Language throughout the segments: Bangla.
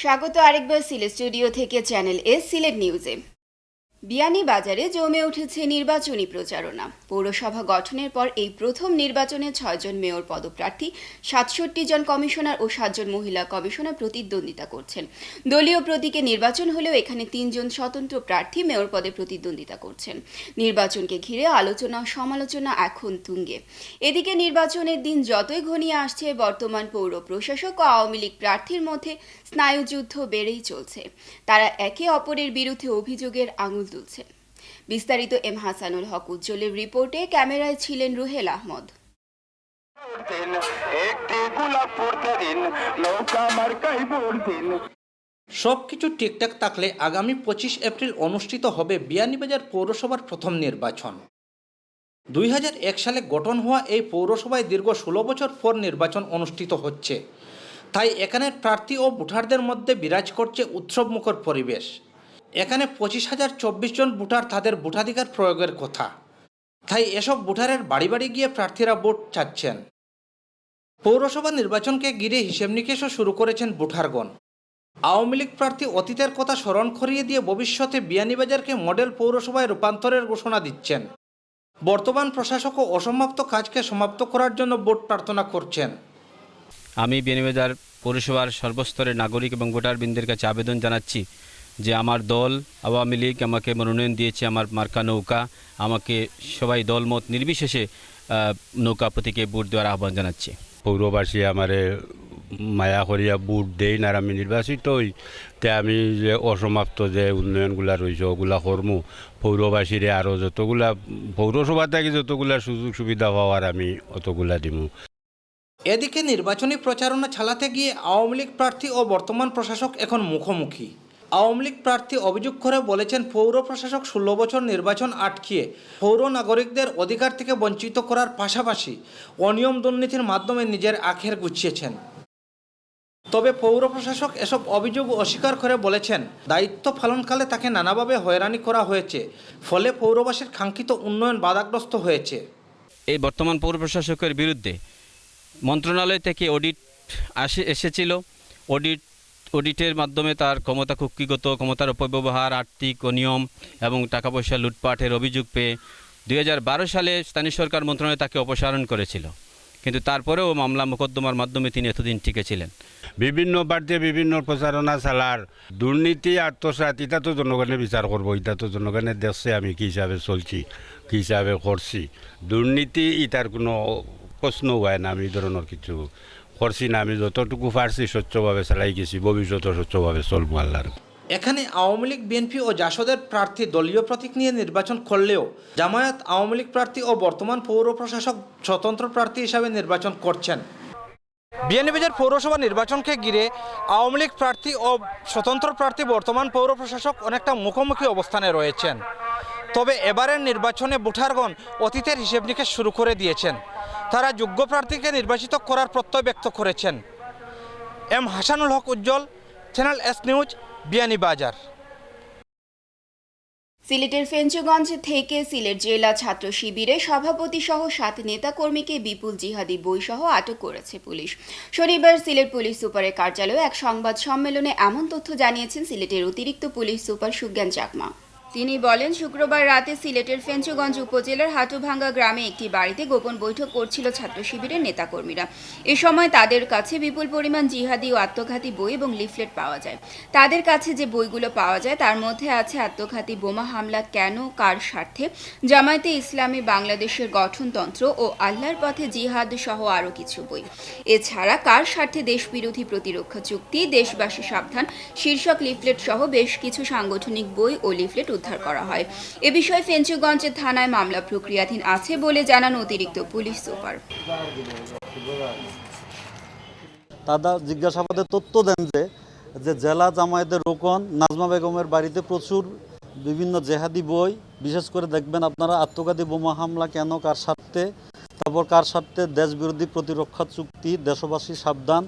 স্বাগত আরেকবার সিলেট স্টুডিও থেকে চ্যানেল এস সিলেট নিউজে। বিয়ানীবাজারে জমে উঠেছে নির্বাচনী প্রচারণা। পৌরসভা গঠনের পর এই প্রথম নির্বাচনে ৬ জন মেয়র পদপ্রার্থী, ৬৭ জন কমিশনার ও ৭ জন মহিলা কমিশনার প্রতিদ্বন্দ্বিতা করছেন। দলীয় প্রতীকে নির্বাচন হলেও এখানে ৩ জন স্বতন্ত্র প্রার্থী মেয়র পদে প্রতিদ্বন্দ্বিতা করছেন। নির্বাচনকে ঘিরে আলোচনা সমালোচনা এখন তুঙ্গে। এদিকে নির্বাচনের দিন যতই ঘনিয়ে আসছে, বর্তমান পৌর প্রশাসক ও আওয়ামী লীগ প্রার্থীর মধ্যে স্নায়ুযুদ্ধ বেড়েই চলছে। তারা একে অপরের বিরুদ্ধে অভিযোগের আঙুল তুলছেন। বিস্তারিত এম হাসানুল হক উজ্জ্বলের রিপোর্টে, ক্যামেরায় ছিলেন রুহেল আহমদ। সবকিছু ঠিকঠাক থাকলে আগামী 25 এপ্রিল অনুষ্ঠিত হবে বিয়ানীবাজার পৌরসভার প্রথম নির্বাচন। 2001 সালে গঠন হওয়া এই পৌরসভায় দীর্ঘ 16 বছর পর নির্বাচন অনুষ্ঠিত হচ্ছে। তাই এখানের প্রার্থী ও ভোটারদের মধ্যে বিরাজ করছে উৎসবমুখর পরিবেশ। এখানে 25,024 জন ভোটার তাদের ভোটাধিকার প্রয়োগের কথা। তাই এসব ভোটারের বাড়ি বাড়ি গিয়ে প্রার্থীরা ভোট চাচ্ছেন। পৌরসভা নির্বাচনকে ঘিরে হিসেব নিকেশও শুরু করেছেন ভোটারগণ। আওয়ামী লীগ প্রার্থী অতীতের কথা স্মরণ করিয়ে দিয়ে ভবিষ্যতে বিয়ানীবাজারকে মডেল পৌরসভায় রূপান্তরের ঘোষণা দিচ্ছেন। বর্তমান প্রশাসকও অসমাপ্ত কাজকে সমাপ্ত করার জন্য ভোট প্রার্থনা করছেন। আমি বিয়ানীবাজার পৌরসভার সর্বস্তরের নাগরিক এবং ভোটারবৃন্দের কাছে আবেদন জানাচ্ছি যে আমার দল আওয়ামী লীগ আমাকে মনোনয়ন দিয়েছে, আমার মার্কা নৌকা, আমাকে সবাই দলমত নির্বিশেষে নৌকা প্রতীকে ভোট দেওয়ার আহ্বান জানাচ্ছি। পৌরবাসী আমারে মায়া করিয়া ভোট দেই না, আমি নির্বাচিত হই, তে আমি যে অসমাপ্ত যে উন্নয়নগুলা রয়েছে ওগুলা কর্ম পৌরবাসীরে আরও যতগুলা পৌরসভা থেকে যতগুলা সুযোগ সুবিধা পাওয়ার আমি অতগুলা দিব। এদিকে নির্বাচনী প্রচারণা চালাতে গিয়ে আওয়ামী লীগ প্রার্থী ও বর্তমান প্রশাসক এখন মুখোমুখি। আওয়ামী লীগ প্রার্থী অভিযোগ করে বলেছেন, পৌর প্রশাসক 16 বছর নির্বাচন আটকিয়ে পৌর নাগরিকদের অধিকার থেকে বঞ্চিত করার পাশাপাশি অনিয়ম দুর্নীতির মাধ্যমে নিজের আখের গুছিয়েছেন। তবে পৌর প্রশাসক এসব অভিযোগ অস্বীকার করে বলেছেন, দায়িত্ব পালনকালে তাকে নানাভাবে হয়রানি করা হয়েছে, ফলে পৌরবাসীর কাঙ্ক্ষিত উন্নয়ন বাধাগ্রস্ত হয়েছে। এই বর্তমান পৌর প্রশাসকের বিরুদ্ধে মন্ত্রণালয় থেকে অডিট এসেছিল। অডিটের মাধ্যমে তার ক্ষমতা কুক্ষিগত, ক্ষমতার অপব্যবহার, আর্থিক অনিয়ম এবং টাকা পয়সা লুটপাটের অভিযোগ পেয়ে 2012 সালে স্থানীয় সরকার মন্ত্রণালয় তাকে অপসারণ করেছিল। কিন্তু তারপরেও মামলা মোকদ্দমার মাধ্যমে তিনি এতদিন টিকে ছিলেন। বিভিন্ন বাড়িতে বিভিন্ন প্রচারণা চালার দুর্নীতি আত্মসাৎ, এটা তো জনগণে বিচার করবো। এটা তো জনগণের দেশে আমি কী হিসাবে চলছি, কী হিসাবে করছি। দুর্নীতি এটার কোনো প্রশ্ন হয় না। আমি এই ধরনের কিছু করছি না। আমি যতটুকু পারছি স্বচ্ছভাবে চালাই গেছি, ভবিষ্যতে স্বচ্ছভাবে চলবো আল্লাহর। এখানে আওয়ামী লীগ, বিএনপি ও জাসদের প্রার্থী দলীয় প্রতীক নিয়ে নির্বাচন করলেও জামায়াত আওয়ামী লীগ প্রার্থী ও বর্তমান পৌর প্রশাসক স্বতন্ত্র প্রার্থী হিসাবে নির্বাচন করছেন। বিয়ানীবাজার পৌরসভা নির্বাচনকে ঘিরে আওয়ামী লীগ প্রার্থী ও স্বতন্ত্র প্রার্থী বর্তমান পৌর প্রশাসক অনেকটা মুখোমুখি অবস্থানে রয়েছেন। তবে এবারের নির্বাচনে ভোটারগণ অতীতের হিসেব নিকেশ শুরু করে দিয়েছেন। তারা যোগ্য প্রার্থীকে নির্বাচিত করার প্রত্যয় ব্যক্ত করেছেন। এম হাসানুল হক উজ্জ্বল, চ্যানেল এস নিউজ, বিয়ানীবাজার। সিলেটের ফেঞ্চুগঞ্জ থেকে সিলেট জেলা ছাত্র শিবিরের সভাপতি সহ 7 নেতাকর্মীকে বিপুল জিহাদি বইসহ আটক করেছে পুলিশ। শনিবার সিলেট পুলিশ সুপারের কার্যালয়ে এক সংবাদ সম্মেলনে এমন তথ্য জানিয়েছেন সিলেটের অতিরিক্ত পুলিশ সুপার সুজ্ঞান চাকমা। তিনি বলেন, শুক্রবার রাতে সিলেটের ফেঞ্চুগঞ্জ উপজেলার হাটুভাঙ্গা গ্রামে একটি বাড়িতে গোপন বৈঠক করছিল ছাত্র শিবিরের নেতাকর্মীরা। এ সময় তাদের কাছে বিপুল পরিমাণ জিহাদি ও আত্মঘাতী বই এবং লিফলেট পাওয়া যায়। তাদের কাছে যে বইগুলো পাওয়া যায় তার মধ্যে আছে আত্মঘাতী বোমা হামলা কেন, কার স্বার্থে, জামায়াতে ইসলামী বাংলাদেশের গঠনতন্ত্র ও আল্লাহর পথে জিহাদ সহ আরও কিছু বই। এছাড়া কার স্বার্থে দেশবিরোধী প্রতিরক্ষা চুক্তি, দেশবাসী সাবধান শীর্ষক লিফলেট সহ বেশ কিছু সাংগঠনিক বই ও লিফলেট উদ্ধার করা হয়। এ বিষয়ে ফেঞ্চুগঞ্জ থানায় মামলা প্রক্রিয়াধীন আছে বলে জানান অতিরিক্ত পুলিশ সুপার। তারা জিজ্ঞাসাবাদে তথ্য দেন যে জেলা জামায়াতের রোকন নাজমা বেগমের বাড়িতে প্রচুর বিভিন্ন জেহাদি বই, বিশেষ করে দেখবেন আপনারা আত্মঘাতী বোমা হামলা কেন, কার স্বার্থে, তারপর কার স্বার্থে দেশবিরোধী প্রতিরক্ষা চুক্তি, দেশবাসী সাবধান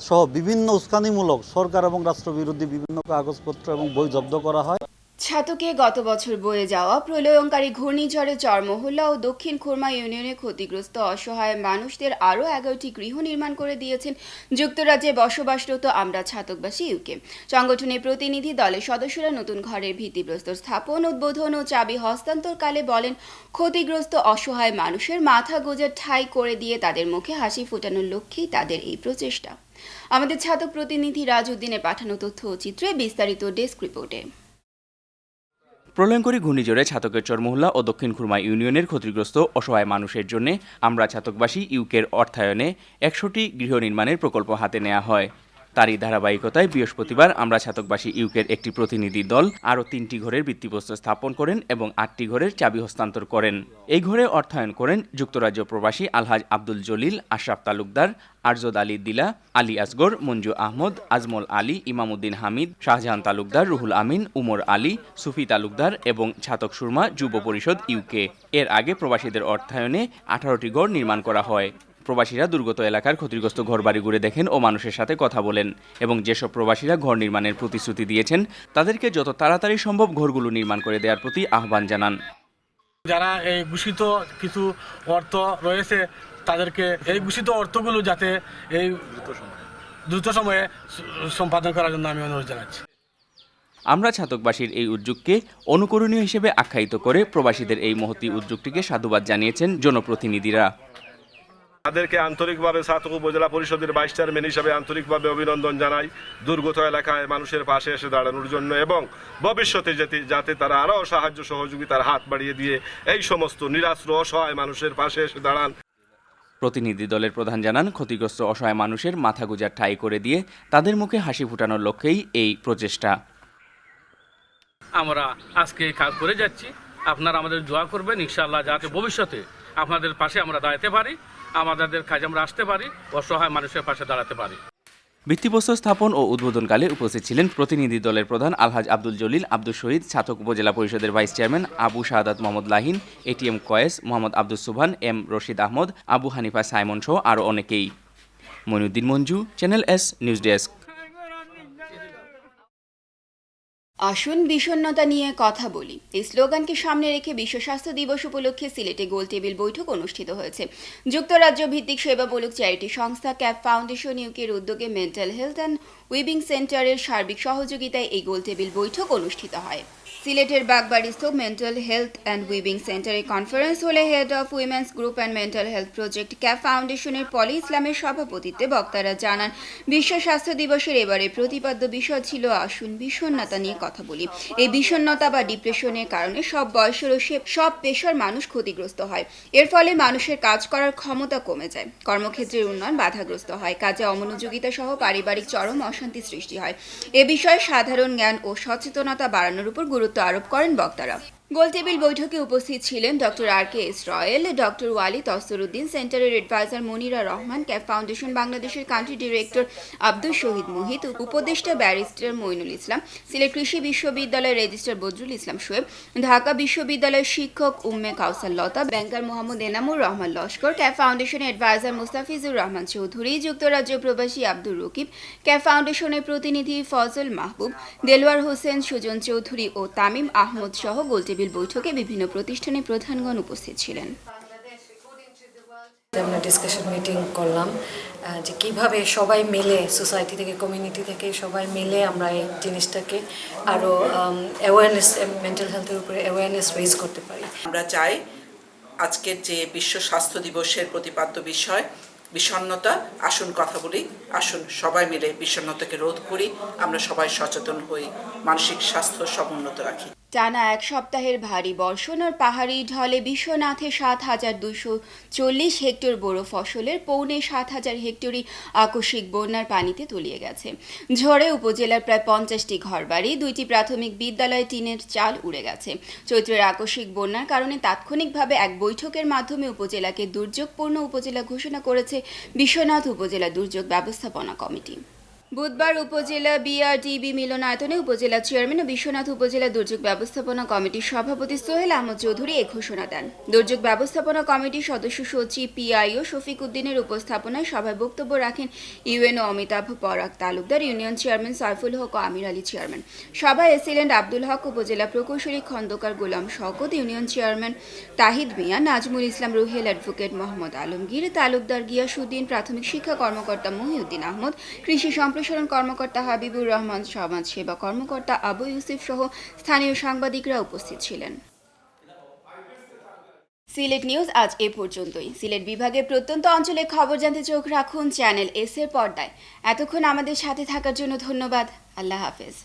সহ বিভিন্ন উস্কানিমূলক সরকার এবং রাষ্ট্রবিরোধী বিভিন্ন কাগজপত্র এবং বই জব্দ করা হয়। ছাতকে গত বছর বয়ে যাওয়া প্রলয়ঙ্কারী ঘূর্ণিঝড়ে চরমহল্লা ও দক্ষিণ খুরমা ইউনিয়নে ক্ষতিগ্রস্ত অসহায় মানুষদের আরও 11টি গৃহ নির্মাণ করে দিয়েছেন যুক্তরাজ্যে বসবাসরত আমরা ছাতকবাসী ইউকে। সংগঠনের প্রতিনিধি দলের সদস্যরা নতুন ঘরের ভিত্তিপ্রস্তর স্থাপন, উদ্বোধন ও চাবি হস্তান্তরকালে বলেন, ক্ষতিগ্রস্ত অসহায় মানুষের মাথা গোঁজার ঠাঁই করে দিয়ে তাদের মুখে হাসি ফোটানোর লক্ষ্যেই তাদের এই প্রচেষ্টা। আমাদের ছাতক প্রতিনিধি রাজউদ্দিনের পাঠানো তথ্য ও চিত্রে বিস্তারিত ডেস্ক রিপোর্টে। প্রলয়ঙ্করী ঘূর্ণিঝড়ে ছাতকের চরমহল্লা ও দক্ষিণ খুরমা ইউনিয়নের ক্ষতিগ্রস্ত অসহায় মানুষের জন্য আমরা ছাতকবাসী ইউকের অর্থায়নে 100টি গৃহ নির্মাণের প্রকল্প হাতে নেওয়া হয়। তারই ধারাবাহিকতায় বৃহস্পতিবার আমরা ছাতকবাসী ইউকের একটি প্রতিনিধি দল আরও 3টি ঘরের ভিত্তিপ্রস্তর স্থাপন করেন এবং 8টি ঘরের চাবি হস্তান্তর করেন। এই ঘরে অর্থায়ন করেন যুক্তরাজ্য প্রবাসী আলহাজ আব্দুল জলিল, আশরাফ তালুকদার, আরজদ আলী দিলা, আলী আসগর, মঞ্জু আহমদ, আজমল আলী, ইমামউদ্দিন হামিদ, শাহজাহান তালুকদার, রুহুল আমিন, উমর আলী, সুফি তালুকদার এবং ছাতক সুরমা যুব পরিষদ ইউকে। এর আগে প্রবাসীদের অর্থায়নে 18টি ঘর নির্মাণ করা হয়। প্রবাসীরা দুর্গত এলাকার ক্ষতিগ্রস্ত ঘরবাড়ি ঘুরে দেখেন ও মানুষের সাথে কথা বলেন এবং যেসব প্রবাসীরা ঘর নির্মাণের প্রতিশ্রুতি দিয়েছেন তাদেরকে যত তাড়াতাড়ি সম্ভব ঘরগুলো নির্মাণ করে দেওয়ার প্রতি আহ্বান জানান। যারা এই ঘোষিত কিছু অর্থ রয়েছে তাদেরকে এই ঘোষিত অর্থগুলো যাতে এই দ্রুত সময়ে সম্পাদন করার জন্য আমি অনুরোধ জানাচ্ছি। আমরা ছাতকবাসীর এই উদ্যোগকে অনুকরণীয় হিসেবে আখ্যায়িত করে প্রবাসীদের এই মহতী উদ্যোগটিকে সাধুবাদ জানিয়েছেন জনপ্রতিনিধিরা। তাদেরকে আন্তরিকভাবে ছাতক উপজেলা পরিষদের ভাইস চেয়ারম্যান হিসাবে আন্তরিকভাবে অভিনন্দন জানাই দুর্গত এলাকায় মানুষের পাশে এসে দাঁড়ানোর জন্য এবং ভবিষ্যতে যাতে তারা আরও সাহায্য সহযোগিতার হাত বাড়িয়ে দিয়ে এই সমস্ত নিরাশ্রয় অসহায় মানুষের পাশে এসে দাঁড়ান। প্রতিনিধি দলের প্রধান জানান, ক্ষতিগ্রস্ত অসহায় মানুষের মাথা গোঁজার ঠাঁই করে দিয়ে তাদের মুখে হাসি ফোটানোর লক্ষ্যেই এই প্রচেষ্টা। আমরা আজকে কাজ করে যাচ্ছি, আপনারা আমাদের দোয়া করবেন ইনশাআল্লাহ, যাতে ভবিষ্যতে আপনাদের পাশে আমরা দাঁড়াতে পারি, আমাদের কাজে আমরা আসতে পারি, অসহায় মানুষের পাশে দাঁড়াতে পারি। ভিত্তিপ্রস্তর স্থাপন ও উদ্বোধনকালে উপস্থিত ছিলেন প্রতিনিধি দলের প্রধান আলহাজ আব্দুল জলিল, আব্দুল শহীদ, ছাতক উপজেলা পরিষদের vice chairman Abu Shahadat Mohammad Lahin, ATM Kayes, Mohammad Abdul Subhan, M Rashid Ahmad, Abu Hanifa Simon সহ আরও অনেকেই। Moinuddin Manju, channel S news desk. আসুন বিষণ্ণতা নিয়ে কথা বলি, এই স্লোগানকে সামনে রেখে বিশ্ব স্বাস্থ্য দিবস উপলক্ষে সিলেটে গোল টেবিল বৈঠক অনুষ্ঠিত হয়েছে। যুক্তরাজ্য ভিত্তিক সেবামূলক চ্যারিটি সংস্থা ক্যাপ ফাউন্ডেশন ইউকের উদ্যোগে মেন্টাল হেলথ অ্যান্ড উইবিং সেন্টারের সার্বিক সহযোগিতায় এই গোল টেবিল বৈঠক অনুষ্ঠিত হয়। সিলেটের বাগবাড়িস্থ মেন্টাল হেলথ অ্যান্ড উইবিং সেন্টারে কনফারেন্স হলে head of women's group and mental health project cap ফাউন্ডেশনের পলি ইসলামের সভাপতিত্বে বক্তারা জানান, বিশ্ব স্বাস্থ্য দিবসের এবারে প্রতিপাদ্য বিষয় ছিল আসুন বিষণ্ণতা নিয়ে কথা বলি। এই বিষণ্ণতা বা ডিপ্রেশনের কারণে সব বয়সের ও সব পেশার মানুষ ক্ষতিগ্রস্ত হয়। এর ফলে মানুষের কাজ করার ক্ষমতা কমে যায়, কর্মক্ষেত্রের উন্নয়ন বাধাগ্রস্ত হয়, কাজে অমনোযোগিতা সহ পারিবারিক চরম অশান্তি সৃষ্টি হয়। এ বিষয়ে সাধারণ জ্ঞান ও সচেতনতা বাড়ানোর উপর গুরুত্ব আরোপ করেন বক্তারা। গোলটেবিল বৈঠকে উপস্থিত ছিলেন doctor RKS Royal, doctor Wali Tasruddin, সেন্টারের adviser Monira Rahman, cap foundation বাংলাদেশের কান্ট্রি ডিরেক্টর আব্দুল শহীদ মুহিত, উপদেষ্টা ব্যারিস্টার মইনুল ইসলাম, সিলেট কৃষি বিশ্ববিদ্যালয়ের রেজিস্ট্রার বদরুল ইসলাম শোয়েব, ঢাকা বিশ্ববিদ্যালয়ের শিক্ষক উম্মে কাউসার লতা, ব্যাংকার মোহাম্মদ এনামুর রহমান লস্কর, ক্যাপ ফাউন্ডেশনের অ্যাডভাইজার মুস্তাফিজুর রহমান চৌধুরী, যুক্তরাজ্য প্রবাসী আব্দুর রকিব, ক্যাপ ফাউন্ডেশনের প্রতিনিধি ফজল মাহবুব, দেলোয়ার হোসেন, সুজন চৌধুরী ও তামিম আহমদ সহ গোলটেবিল বৈঠকে বিভিন্ন প্রতিষ্ঠানের প্রধানগণ উপস্থিত ছিলেন। আমরা ডিসকাশন মিটিং করলাম যে কিভাবে সবাই মিলে সোসাইটি থেকে, কমিউনিটি থেকে সবাই মিলে আমরা এই জিনিসটাকে আরও অ্যাওয়ারনেস, মেন্টাল হেলথের উপরে অ্যাওয়ারনেস রেজ করতে পারি। আমরা চাই আজকের যে বিশ্ব স্বাস্থ্য দিবসের প্রতিপাদ্য বিষয় বিষণ্ণতা, আসুন কথা বলি, আসুন সবাই মিলে বিষণ্ণতাকে রোধ করি, আমরা সবাই সচেতন হই, মানসিক স্বাস্থ্য সমুন্নত রাখি। টানা এক সপ্তাহের ভারী বর্ষণ আর পাহাড়ি ঢলে বিশ্বনাথে 7,240 হেক্টর বোরো ফসলের 7,500 হেক্টরই আকস্মিক বন্যার পানিতে তলিয়ে গেছে। ঝড়ে উপজেলার প্রায় 50টি ঘরবাড়ি, 2টি প্রাথমিক বিদ্যালয়ে টিনের চাল উড়ে গেছে। চৈত্রের আকস্মিক বন্যার কারণে তাৎক্ষণিকভাবে এক বৈঠকের মাধ্যমে উপজেলাকে দুর্যোগপূর্ণ উপজেলা ঘোষণা করেছে বিশ্বনাথ উপজেলা দুর্যোগ ব্যবস্থাপনা কমিটি। বুধবার উপজেলা বিআরটিবি মিলনায়তনে উপজেলা চেয়ারম্যান ও বিশ্বনাথ উপজেলা দুর্যোগ ব্যবস্থাপনা কমিটির সভাপতি সোহেল আহমদ চৌধুরী এ ঘোষণা দেন। দুর্যোগ ব্যবস্থাপনা কমিটির সদস্য সচিব পিআইও শফিক উদ্দিনের উপস্থাপনায় সভায় বক্তব্য রাখেন ইউএনও অমিতাভ পরাগ তালুকদার, ইউনিয়ন চেয়ারম্যান সাইফুল হক ও আমির আলী চেয়ারম্যান। সভায় এসিলেন্ট আব্দুল হক, উপজেলা প্রকৌশলী খন্দকার গোলাম শওকত, ইউনিয়ন চেয়ারম্যান তাহিদ মিয়া, নাজমুল ইসলাম রুহেল, অ্যাডভোকেট মোহাম্মদ আলমগীর, তালুকদার গিয়াসউদ্দিন, প্রাথমিক শিক্ষা কর্মকর্তা মহিউদ্দিন আহমদ, কৃষি সম্প্রসারণ কর্মকর্তা হাবিবুর রহমান, সমাজ সেবা কর্মকর্তা আবু ইউসুফ সহ স্থানীয় সাংবাদিকরা উপস্থিত ছিলেন। সিলেট নিউজ আজ এ পর্যন্তই। সিলেট বিভাগের প্রত্যন্ত অঞ্চলে খবর জানতে চোখ রাখুন চ্যানেল এস এর পর্দায়। এতক্ষণ আমাদের সাথে থাকার জন্য ধন্যবাদ। আল্লাহ হাফেজ।